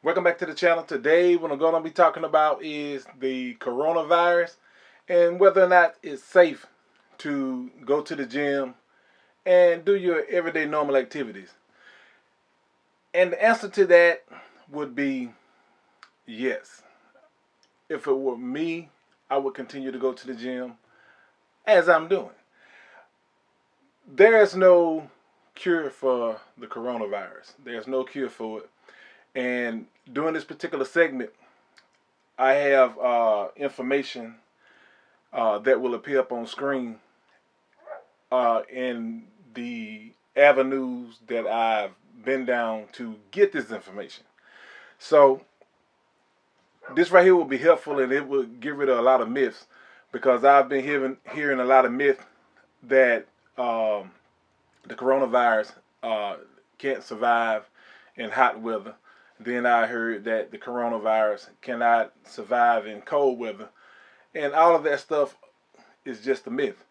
Welcome back to the channel. Today what I'm going to be talking about is the coronavirus and whether or not it's safe to go to the gym and do your everyday normal activities. And the answer to that would be yes. If it were me, I would continue to go to the gym as I'm doing. There's no cure for the coronavirus. There's no cure for it. And during this particular segment, I have information that will appear up on screen in the avenues that I've been down to get this information. So this right here will be helpful, and it will get rid of a lot of myths, because I've been hearing a lot of myths that the coronavirus can't survive in hot weather. Then I heard that the coronavirus cannot survive in cold weather. And all of that stuff is just a myth.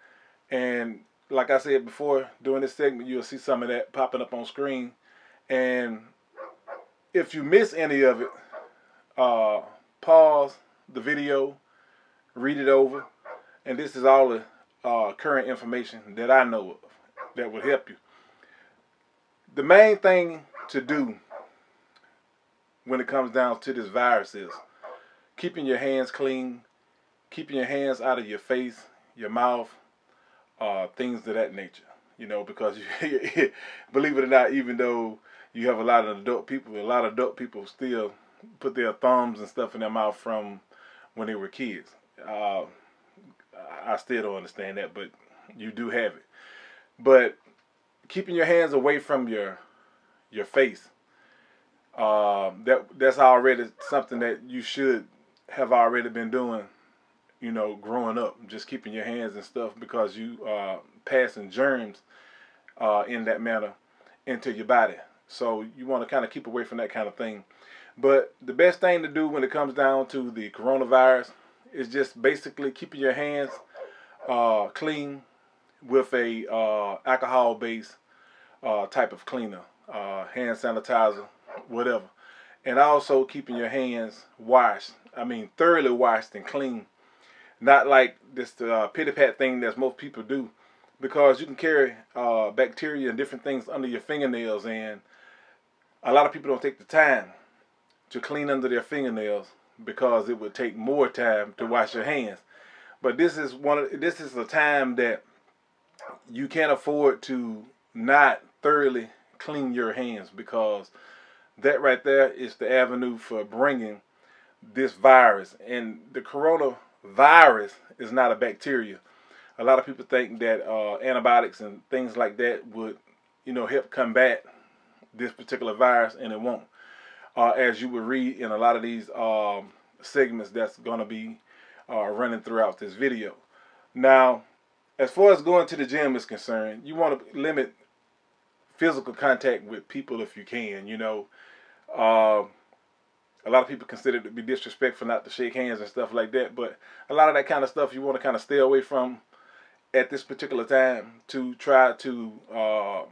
And like I said before, during this segment, you'll see some of that popping up on screen. And if you miss any of it, pause the video, read it over. And this is all the current information that I know of that would help you. The main thing to do when it comes down to this virus is keeping your hands clean, keeping your hands out of your face, your mouth, things of that nature. You know, because believe it or not, even though you have a lot of adult people still put their thumbs and stuff in their mouth from when they were kids. I still don't understand that, but you do have it. But keeping your hands away from your face, that's already something that you should have already been doing, you know, growing up. Just keeping your hands and stuff, because you passing germs in that manner into your body. So you want to kind of keep away from that kind of thing. But the best thing to do when it comes down to the coronavirus is just basically keeping your hands clean with a alcohol-based type of cleaner, hand sanitizer, whatever. And also keeping your hands washed. I mean, thoroughly washed and clean. Not like this pity pat thing that most people do, because you can carry bacteria and different things under your fingernails, and a lot of people don't take the time to clean under their fingernails because it would take more time to wash your hands. But this is a time that you can't afford to not thoroughly clean your hands, because that right there is the avenue for bringing this virus. And the coronavirus is not a bacteria. A lot of people think that antibiotics and things like that would, you know, help combat this particular virus, and it won't. As you would read in a lot of these segments that's going to be running throughout this video. Now, as far as going to the gym is concerned, you want to limit physical contact with people if you can. You know, a lot of people consider it to be disrespectful not to shake hands and stuff like that, but a lot of that kind of stuff you want to kind of stay away from at this particular time to try to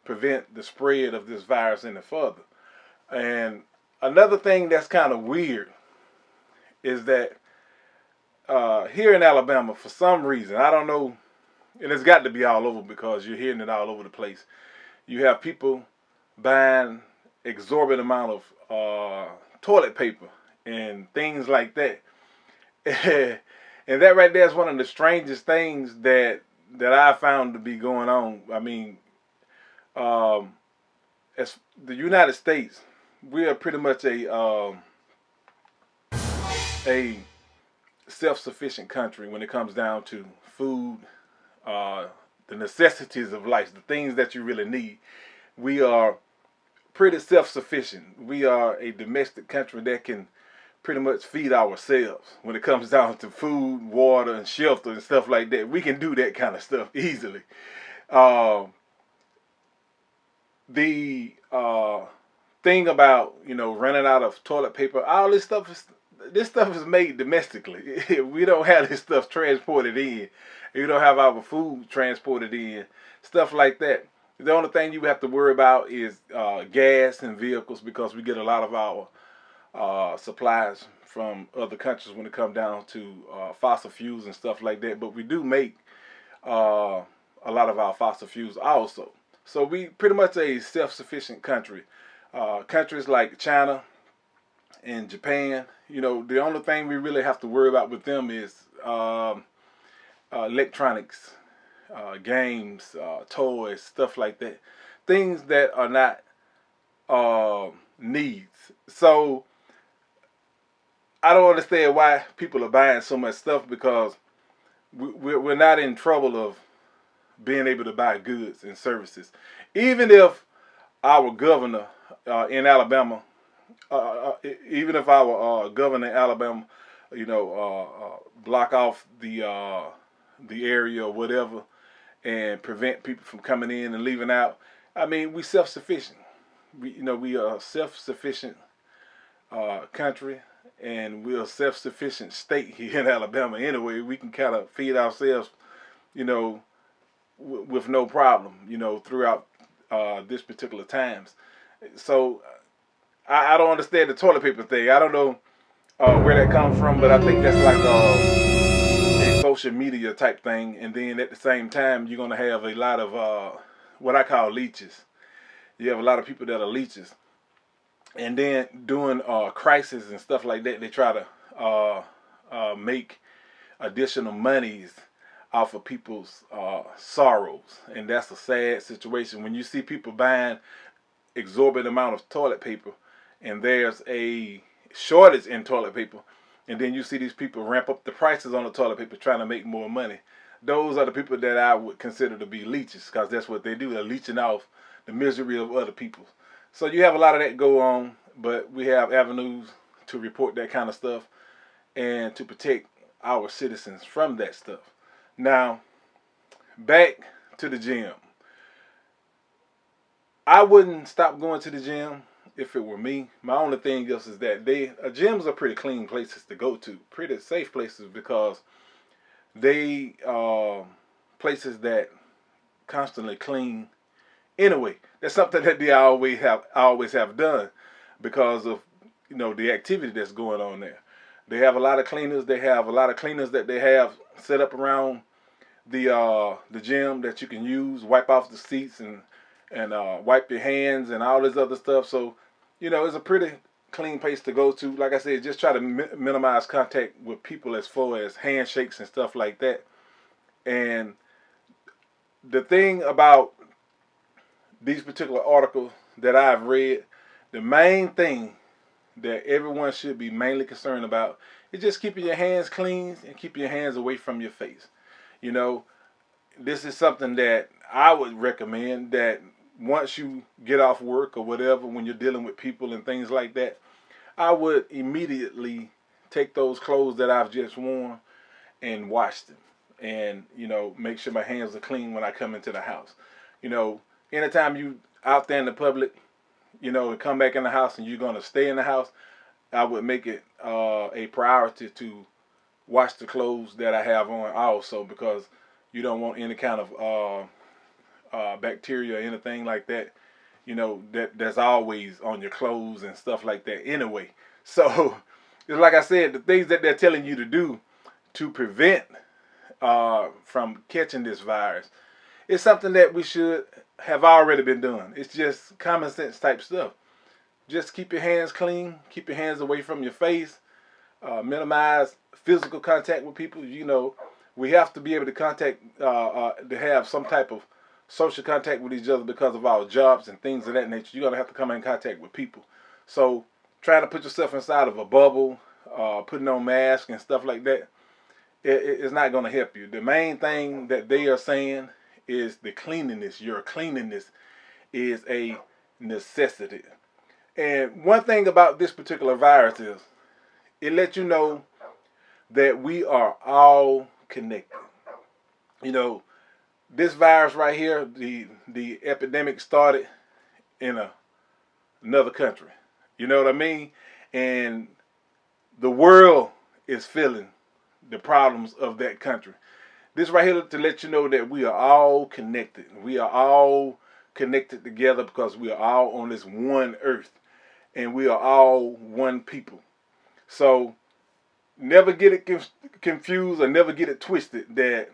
prevent the spread of this virus any further. And another thing that's kind of weird is that here in Alabama, for some reason, I don't know, and it's got to be all over because you're hearing it all over the place, you have people buying exorbitant amount of toilet paper and things like that. And that right there is one of the strangest things that I found to be going on. I mean, as the United States, we are pretty much a self-sufficient country when it comes down to food, the necessities of life, the things that you really need. We are pretty self-sufficient. We are a domestic country that can pretty much feed ourselves when it comes down to food, water, and shelter and stuff like that. We can do that kind of stuff easily. The thing about, you know, running out of toilet paper, all this stuff is made domestically. We don't have this stuff transported in. We don't have our food transported in, stuff like that. The only thing you have to worry about is gas and vehicles, because we get a lot of our supplies from other countries when it comes down to fossil fuels and stuff like that. But we do make a lot of our fossil fuels also. So we pretty much a self-sufficient country. Countries like China and Japan, the only thing we really have to worry about with them is electronics, games, toys, stuff like that. Things that are not needs. So I don't understand why people are buying so much stuff, because we're not in trouble of being able to buy goods and services. Even if our governor in Alabama, even if our governor in Alabama, block off the area or whatever, and prevent people from coming in and leaving out. I mean, we self-sufficient. We are a self-sufficient country, and we're a self-sufficient state here in Alabama. Anyway, we can kind of feed ourselves, with no problem, throughout this particular times. So I don't understand the toilet paper thing. I don't know where that comes from, but I think that's like a social media type thing. And then at the same time, you're gonna have a lot of what I call leeches. You have a lot of people that are leeches, and then doing crisis and stuff like that, they try to make additional monies off of people's sorrows, and that's a sad situation. When you see people buying exorbitant amount of toilet paper, and there's a shortage in toilet paper, and then you see these people ramp up the prices on the toilet paper trying to make more money. Those are the people that I would consider to be leeches, because that's what they do. They're leeching off the misery of other people. So you have a lot of that go on, but we have avenues to report that kind of stuff and to protect our citizens from that stuff. Now, back to the gym. I wouldn't stop going to the gym if it were me. My only thing is that gyms are pretty clean places to go to, pretty safe places, because they places that constantly clean. Anyway, that's something that they always have done, because of the activity that's going on there. They have a lot of cleaners. They have a lot of cleaners that they have set up around the gym that you can use, wipe off the seats and wipe your hands and all this other stuff. So it's a pretty clean place to go to. Like I said, just try to minimize contact with people as far as handshakes and stuff like that. And the thing about these particular articles that I've read, the main thing that everyone should be mainly concerned about is just keeping your hands clean and keeping your hands away from your face. This is something that I would recommend, that once you get off work or whatever, when you're dealing with people and things like that, I would immediately take those clothes that I've just worn and wash them, and make sure my hands are clean when I come into the house. Anytime you out there in the public, and come back in the house and you're gonna stay in the house, I would make it a priority to wash the clothes that I have on also, because you don't want any kind of bacteria or anything like that, that's always on your clothes and stuff like that anyway. So, it's like I said, the things that they're telling you to do to prevent from catching this virus is something that we should have already been doing. It's just common sense type stuff. Just keep your hands clean, keep your hands away from your face, minimize physical contact with people. We have to be able to to have some type of social contact with each other because of our jobs and things of that nature. You're going to have to come in contact with people. So trying to put yourself inside of a bubble, putting on masks and stuff like that, it's not going to help you. The main thing that they are saying is the cleanliness. Your cleanliness is a necessity. And one thing about this particular virus is it lets you know that we are all connected. This virus right here, the epidemic started in another country. You know what I mean? And the world is feeling the problems of that country. This right here to let you know that we are all connected. We are all connected together because we are all on this one earth. and we are all one people. So never get it confused or never get it twisted that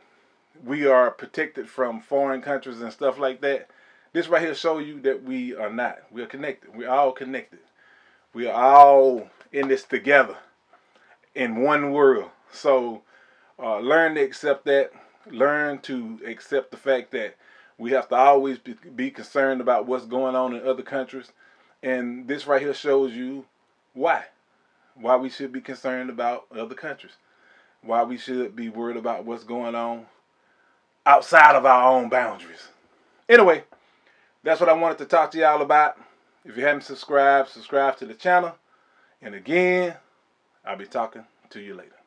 we are protected from foreign countries and stuff like that. This right here show you that we are not. We are connected. We're all connected. We are all in this together in one world. So learn to accept that. Learn to accept the fact that we have to always be concerned about what's going on in other countries. And this right here shows you why. Why we should be concerned about other countries. Why we should be worried about what's going on outside of our own boundaries. Anyway, that's what I wanted to talk to y'all about. If you haven't subscribed, subscribe to the channel. And again, I'll be talking to you later.